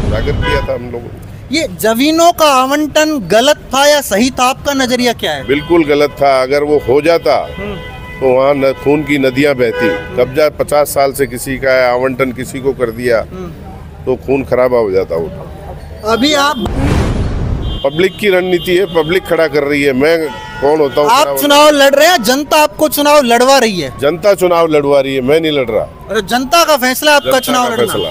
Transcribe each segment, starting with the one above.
उजागर किया था हम लोगों ने। ये जमीनों का आवंटन गलत था या सही था, आपका नजरिया क्या है? बिल्कुल गलत था। अगर वो हो जाता तो वहाँ खून की नदियाँ बहती। कब्जा 50 साल से किसी का है, आवंटन किसी को कर दिया तो खून खराबा हो जाता वो। अभी आप पब्लिक की रणनीति है, पब्लिक खड़ा कर रही है। मैं कौन होता हूँ? आप चुनाव लड़ रहे हैं, जनता आपको चुनाव लड़वा रही है। जनता चुनाव लड़वा रही है, मैं नहीं लड़ रहा। अरे जनता का फैसला आपका चुनाव लड़ना, फैसला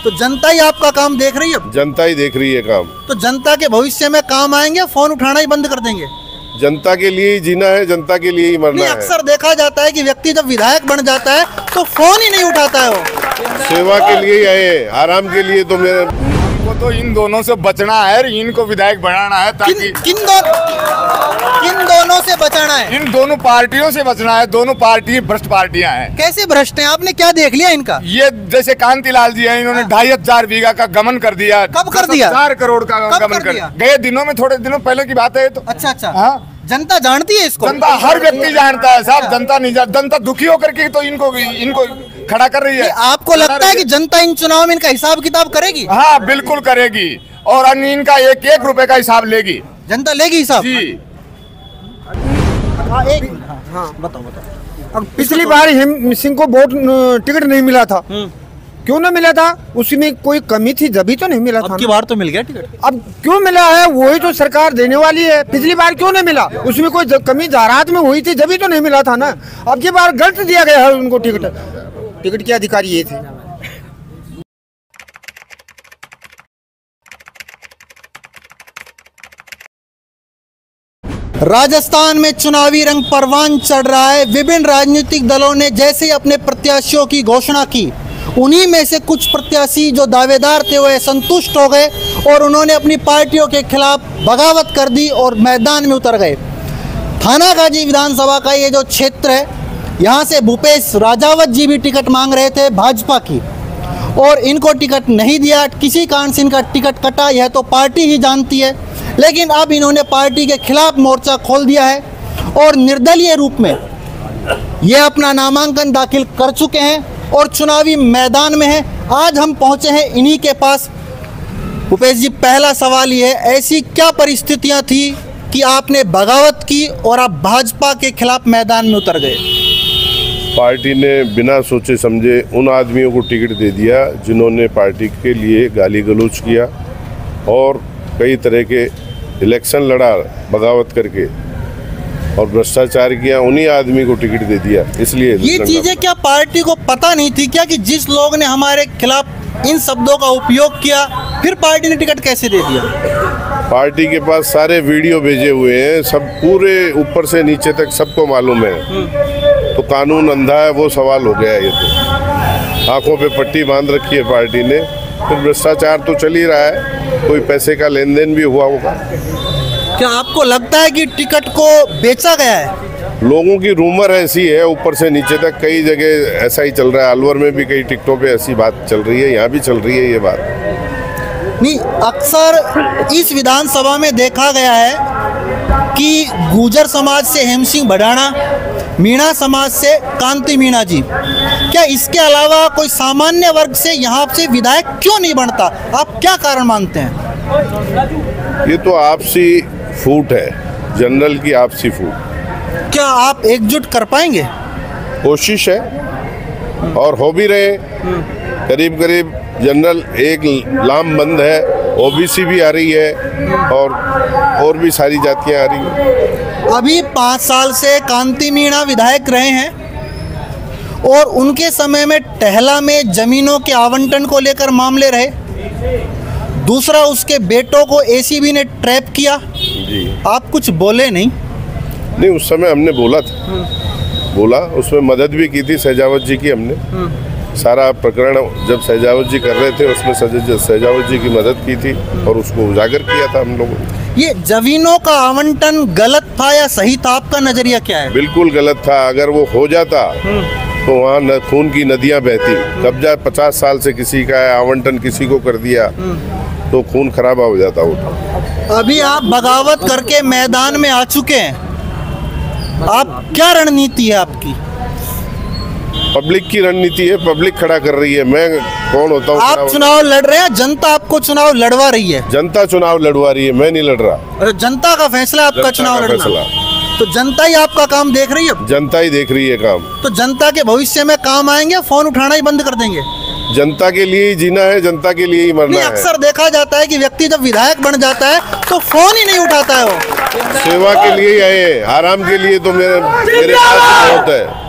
तो जनता ही आपका काम देख रही है। जनता ही देख रही है काम। तो जनता के भविष्य में काम आएंगे, फोन उठाना ही बंद कर देंगे? जनता के लिए ही जीना है, जनता के लिए ही मरना है। अक्सर देखा जाता है कि व्यक्ति जब विधायक बन जाता है तो फोन ही नहीं उठाता है वो। सेवा के लिए ही आए, आराम के लिए तो मेरे को तो इन दोनों से बचना है, इनको विधायक बनाना है ताकि किन दोनों से बचाना है? इन दोनों पार्टियों से बचना है। दोनों पार्टी भ्रष्ट पार्टियां हैं। कैसे भ्रष्ट हैं? आपने क्या देख लिया इनका? ये जैसे कांतिलाल जी हैं, इन्होंने 2500 बीघा का गमन कर दिया। कब कर दिया? 4 करोड़ का गमन कर दिया गए दिनों में, थोड़े दिनों पहले की बात है तो। अच्छा हाँ, जनता जानती है इसको? जनता, हर व्यक्ति जानता है साहब। जनता नहीं जानता, जनता दुखी होकर के तो इनको खड़ा कर रही है। आपको लगता है कि जनता इन चुनाव में इनका हिसाब किताब करेगी? हाँ बिल्कुल करेगी, और अन्य इनका एक रुपए का हिसाब लेगी। जनता लेगी हिसाब जी। हाँ बताओ। अब पिछली बार हेम सिंह को वोट टिकट नहीं मिला था, क्यों ना मिला था? उसमें कोई कमी थी जभी तो नहीं मिला था। अब की बार तो मिल गया टिकट। अब क्यों मिला है? वही तो सरकार देने वाली है। पिछली बार क्यों नहीं मिला? उसमें कोई कमी जारात में हुई थी जभी तो नहीं मिला था ना। अब की बार गलत दिया गया है उनको टिकट। टिकट के अधिकारी ये थे। राजस्थान में चुनावी रंग परवान चढ़ रहा है। विभिन्न राजनीतिक दलों ने जैसे ही अपने प्रत्याशियों की घोषणा की, उन्हीं में से कुछ प्रत्याशी जो दावेदार थे वो संतुष्ट हो गए और उन्होंने अपनी पार्टियों के खिलाफ बगावत कर दी और मैदान में उतर गए। थानागाजी विधानसभा का ये जो क्षेत्र है, यहाँ से भूपेश राजावत जी भी टिकट मांग रहे थे भाजपा की, और इनको टिकट नहीं दिया। किसी कारण से इनका टिकट कटा, यह तो पार्टी ही जानती है। लेकिन अब इन्होंने पार्टी के खिलाफ मोर्चा खोल दिया है और निर्दलीय रूप में ये अपना नामांकन दाखिल कर चुके हैं और चुनावी मैदान में हैं। आज हम पहुंचे हैं इन्हीं के पास। भूपेश जी, पहला सवाल ये है, ऐसी क्या परिस्थितियां थी कि आपने बगावत की और आप भाजपा के खिलाफ मैदान में उतर गए? पार्टी ने बिना सोचे समझे उन आदमियों को टिकट दे दिया जिन्होंने पार्टी के लिए गाली गलौज किया और कई तरह के इलेक्शन लड़ा बगावत करके और भ्रष्टाचार किया। उन्हीं आदमी को टिकट दे दिया। इसलिए ये चीजें क्या पार्टी को पता नहीं थी क्या कि जिस लोग ने हमारे खिलाफ इन शब्दों का उपयोग किया, फिर पार्टी ने टिकट कैसे दे दिया? पार्टी के पास सारे वीडियो भेजे हुए हैं, सब पूरे ऊपर से नीचे तक सबको मालूम है। तो कानून अंधा है वो सवाल हो गया है। ये तो आंखों पे पट्टी बांध रखी है पार्टी ने। फिर भ्रष्टाचार तो चल ही रहा है, कोई पैसे का लेन देन भी हुआ होगा। क्या आपको लगता है कि टिकट को बेचा गया है? लोगों की रूमर ऐसी है, ऊपर से नीचे तक कई जगह ऐसा ही चल रहा है। अलवर में भी कई टिकटों पे ऐसी बात चल रही है, यहाँ भी चल रही है ये बात। नहीं, अक्सर इस विधानसभा में देखा गया है कि गुर्जर समाज से हेम सिंह भडाना, मीणा समाज से कांति मीणा जी, क्या इसके अलावा कोई सामान्य वर्ग से यहाँ से विधायक क्यों नहीं बनता? आप क्या कारण मानते हैं? ये तो आपसी फूट है, जनरल की आपसी फूट। क्या आप एकजुट कर पाएंगे? कोशिश है और हो भी रहे। करीब करीब जनरल एक लामबंद है, ओबीसी भी आ रही है और भी सारी जातियां आ रही हैं। अभी 5 साल से कांति मीणा विधायक रहे हैं और उनके समय में टहला में जमीनों के आवंटन को लेकर मामले रहे। दूसरा, उसके बेटों को एसीबी ने ट्रैप किया जी। आप कुछ बोले नहीं? नहीं, उस समय हमने बोला, उसमें मदद भी की थी सहजावत जी की हमने। सारा प्रकरण जब सहजावत जी कर रहे थे उसमें सहजावत जी की मदद की थी और उसको उजागर किया था हम लोगों ने। ये जमीनों का आवंटन गलत था या सही था, आपका नजरिया क्या है? बिल्कुल गलत था। अगर वो हो जाता तो वहाँ खून की नदियाँ बहती। कब्जा 50 साल से किसी का है, आवंटन किसी को कर दिया तो खून खराबा हो जाता वो। अभी आप बगावत करके मैदान में आ चुके हैं, आप क्या रणनीति है आपकी? पब्लिक की रणनीति है, पब्लिक खड़ा कर रही है। मैं कौन होता हूँ? आप चुनाव लड़ रहे हैं, जनता आपको चुनाव लड़वा रही है। जनता चुनाव लड़वा रही है, मैं नहीं लड़ रहा। जनता का फैसला आपका चुनाव लड़ना, तो जनता ही आपका काम देख रही है। जनता ही देख रही है काम। तो जनता के भविष्य में काम आएंगे, फोन उठाना ही बंद कर देंगे? जनता के लिए ही जीना है, जनता के लिए ही मरना है। अक्सर देखा जाता है कि व्यक्ति जब विधायक बन जाता है तो फोन ही नहीं उठाता है वो। सेवा के लिए ही आए, आराम के लिए तो मेरे पास बहुत है।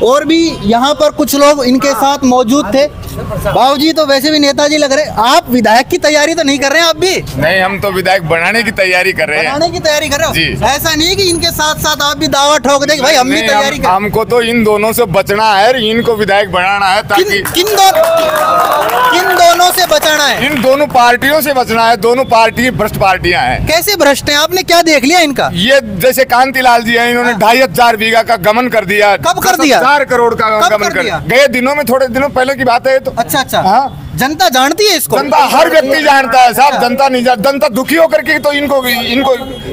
और भी यहाँ पर कुछ लोग इनके साथ मौजूद थे। बाबूजी तो वैसे भी नेताजी लग रहे, आप विधायक की तैयारी तो नहीं कर रहे हैं? आप भी नहीं, हम तो विधायक बनाने की तैयारी कर रहे हैं। बनाने की तैयारी कर रहे हो जी। ऐसा नहीं कि इनके साथ साथ आप भी दावा ठोक देंगे भाई हम भी तैयारी कर। हमको तो इन दोनों से बचना है, इनको विधायक बनाना है, ताकि किन दोनों से बचाना है? इन दोनों पार्टियों से बचना है। दोनों पार्टी भ्रष्ट पार्टियां हैं। कैसे भ्रष्ट हैं? आपने क्या देख लिया इनका? ये जैसे कांतिलाल जी हैं, इन्होंने 2500 बीघा का गमन कर दिया। कब कर दिया? 4 करोड़ का कब गमन कर दिया? गए दिनों में, थोड़े दिनों पहले की बात है तो। अच्छा अच्छा, हाँ, जनता जानती है इसको? जनता, हर व्यक्ति जानता है साहब। जनता नहीं जानता, जनता दुखी होकर के तो इनको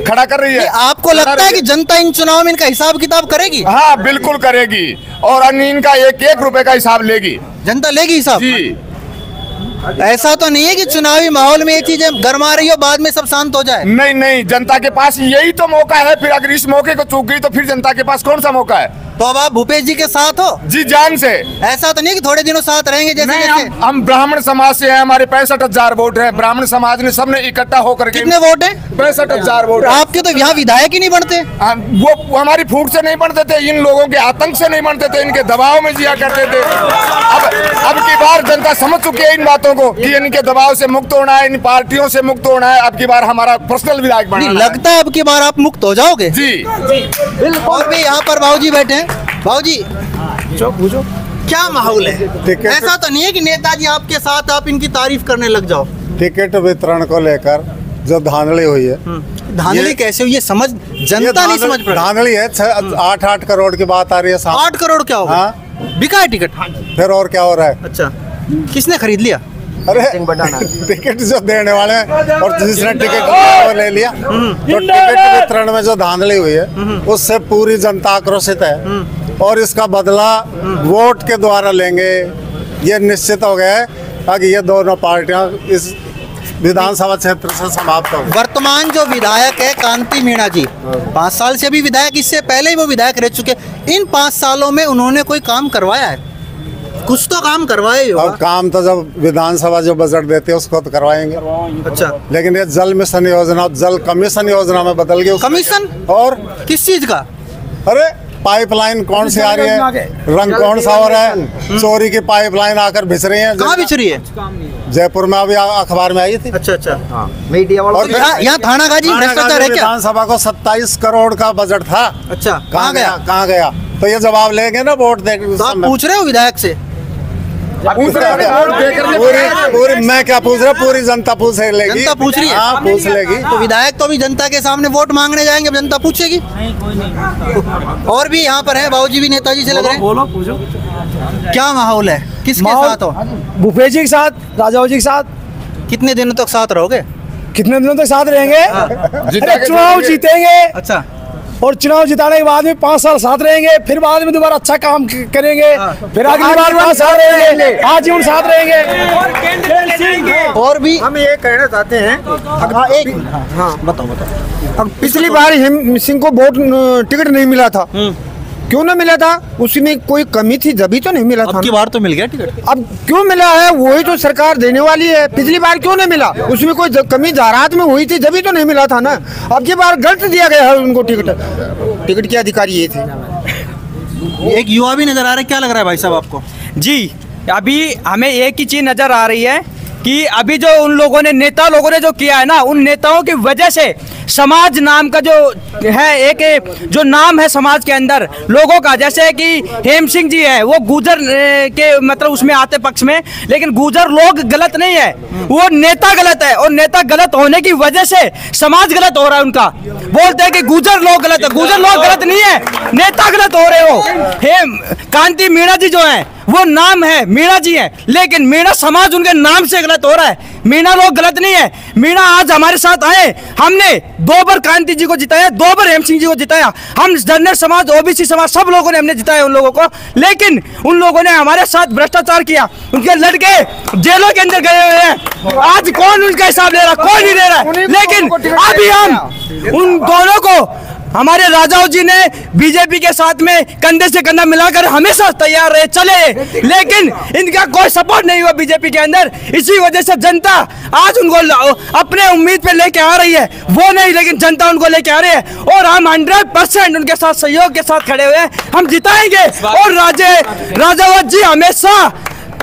खड़ा कर रही है। आपको लगता है कि जनता इन चुनाव में इनका हिसाब किताब करेगी? हाँ, बिल्कुल करेगी, और अन्य इनका एक रुपए का हिसाब लेगी। जनता लेगी हिसाब? जी। ऐसा तो नहीं है कि चुनावी माहौल में ये चीजें गरमा रही हो, बाद में सब शांत हो जाए? नहीं नहीं, जनता के पास यही तो मौका है। फिर अगर इस मौके को चूक गई तो फिर जनता के पास कौन सा मौका है? तो अब आप भूपेश जी के साथ हो? जी, जान से। ऐसा तो नहीं कि थोड़े दिनों साथ रहेंगे जैसे नहीं, जैसे? हम ब्राह्मण समाज से हैं, हमारे 65,000 वोट है। ब्राह्मण समाज ने सबने इकट्ठा होकर के। कितने वोट है? 65,000 वोट। आपके तो यहाँ विधायक ही नहीं बनते। वो हमारी फूट से नहीं बनते थे, इन लोगों के आतंक से नहीं बनते थे, इनके दबाव में जिया करते थे। अब की बार जनता समझ चुकी है इन बातों को कि इनके दबाव से मुक्त होना है, इन पार्टियों से मुक्त होना है। अब की बार हमारा पर्सनल विधायक बनना है। लगता है अब की बार आप मुक्त हो जाओगे? जी बिल्कुल। और भी यहाँ पर बाबूजी बैठे हैं। बाबूजी पूछो क्या माहौल है? ऐसा तो नहीं है कि नेताजी आपके साथ आप इनकी तारीफ करने लग जाओ? टिकट वितरण को लेकर जो धांधली हुई है, धांधली कैसे हुई? ये समझ जनता नहीं समझ पा रही। धांधली है। 8 करोड़ की बात आ रही है। 8 करोड़ क्या होगा? हाँ, बिका है टिकट? फिर और क्या हो रहा है? अच्छा, किसने खरीद लिया? अरे टिकट जो देने वाले हैं और जिसने टिकट लिया वो ले लिया। तो टिकट वितरण में जो धांधली हुई है उससे पूरी जनता आक्रोशित है, और इसका बदला वोट के द्वारा लेंगे, ये निश्चित हो गया है। ताकि ये दोनों पार्टियां इस विधानसभा क्षेत्र से समाप्त हो। वर्तमान जो विधायक है कांति मीणा जी, 5 साल से भी विधायक, इससे पहले ही वो विधायक रह चुके। इन 5 सालों में उन्होंने कोई काम करवाया है? कुछ तो काम करवाए हो। और काम तो जब विधानसभा जो बजट देते हैं उसको तो करवाएंगे। अच्छा, लेकिन ये जल मिशन योजना जल कमीशन योजना में बदल गई। कमीशन? और किस चीज का? अरे पाइपलाइन कौन सी आ रही है, रंग कौन सा हो रहा है, चोरी की पाइपलाइन आकर बिछ रही है। कहाँ बिछ रही है? जयपुर में अभी अखबार में आई थी। अच्छा अच्छा, मीडिया वालों। और यहाँ थानागाजी भ्रष्टाचार है क्या? विधानसभा को 27 करोड़ का बजट था। अच्छा, कहाँ गया? कहाँ गया? तो ये जवाब लेंगे ना वोट देकर। तो आप पूछ रहे हो विधायक से? पूरी मैं क्या पूछ रहा, पूरी जनता पूछ लेगी। जनता पूछ रही है? हाँ, पूछ लेगी। तो विधायक तो भी जनता के सामने वोट मांगने जाएंगे, जनता पूछेगी। और भी यहाँ पर है बाबूजी भी नेताजी से लग रहे हैं। बोलो, पूछो क्या माहौल है? किसके साथ हो? भूपेश जी के साथ, राजाओं जी के साथ। कितने दिनों तक साथ रहोगे? कितने दिनों तक साथ रहेंगे? अरे चुनाव जीतेंगे। अच्छा, और चुनाव जिताने के बाद में 5 साल साथ रहेंगे, फिर बाद में दोबारा अच्छा काम करेंगे, फिर अगली बार 5 साल रहेंगे, आजीवन साथ रहेंगे। और भी हम ये कहना चाहते हैं, हाँ बताओ। अब पिछली बार हिम सिंह को वोट टिकट नहीं मिला था, क्यों ना मिला था? उसमें कोई कमी थी जब ही तो नहीं मिला था। अब की बार तो मिल गया टिकट। अब क्यों मिला है? वही तो सरकार देने वाली है। पिछली बार क्यों नहीं मिला? उसमें कोई कमी जायरात में हुई थी जब ही तो नहीं मिला था ना। अब की बार गलत दिया गया है उनको टिकट के अधिकारी ये थे। एक युवा भी नजर आ रहा है, क्या लग रहा है भाई साहब आपको? जी, अभी हमें एक ही चीज नजर आ रही है कि अभी जो उन लोगों ने नेता लोगों ने जो किया है ना, उन नेताओं की वजह से समाज नाम का जो है, एक जो नाम है समाज के अंदर लोगों का, जैसे कि हेम सिंह जी है, वो गुर्जर के मतलब उसमें आते पक्ष में, लेकिन गुर्जर लोग गलत नहीं है, वो नेता गलत है। और नेता गलत होने की वजह से समाज गलत हो रहा है उनका। बोलते हैं कि गुर्जर लोग गलत है, गुर्जर लोग गलत नहीं है, नेता गलत हो रहे हो। हेम कांति मीणा जी जो है वो नाम है मीणा जी है, लेकिन मीणा समाज उनके नाम से गलत हो रहा है। मीणा लोग गलत नहीं है। मीणा आज हमारे साथ आए, हमने 2 बार कांति जी को जिताया, 2 बार हेम सिंह जी को जिताया, हम जनरल समाज, ओबीसी समाज, सब लोगों ने हमने जिताया उन लोगों को, लेकिन उन लोगों ने हमारे साथ भ्रष्टाचार किया, उनके लड़के जेलों के अंदर गए हुए हैं। आज कौन उनका हिसाब ले रहा? कोई नहीं ले रहा है। लेकिन अभी हम उन दोनों को, हमारे राजाओं जी ने बीजेपी के साथ में कंधे से कंधा मिलाकर हमेशा तैयार रहे, चले, लेकिन इनका कोई सपोर्ट नहीं हुआ बीजेपी के अंदर। इसी वजह से जनता आज उनको अपने उम्मीद पे लेके आ रही है, वो नहीं लेकिन जनता उनको लेके आ रही है, और हम 100% उनके साथ सहयोग के साथ खड़े हुए हैं। हम जिताएंगे और राजावत जी हमेशा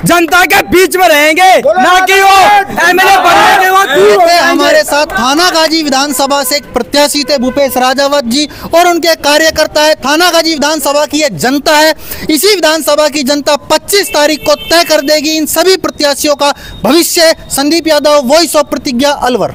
जनता के बीच में रहेंगे, ना कि वो एमएलए बनने। हमारे साथ थानागाजी विधानसभा से एक प्रत्याशी थे भूपेश राजावत जी, और उनके कार्यकर्ता है। थानागाजी विधानसभा की ये जनता है, इसी विधानसभा की जनता 25 तारीख को तय कर देगी इन सभी प्रत्याशियों का भविष्य। संदीप यादव, वॉइस ऑफ प्रतिज्ञा, अलवर।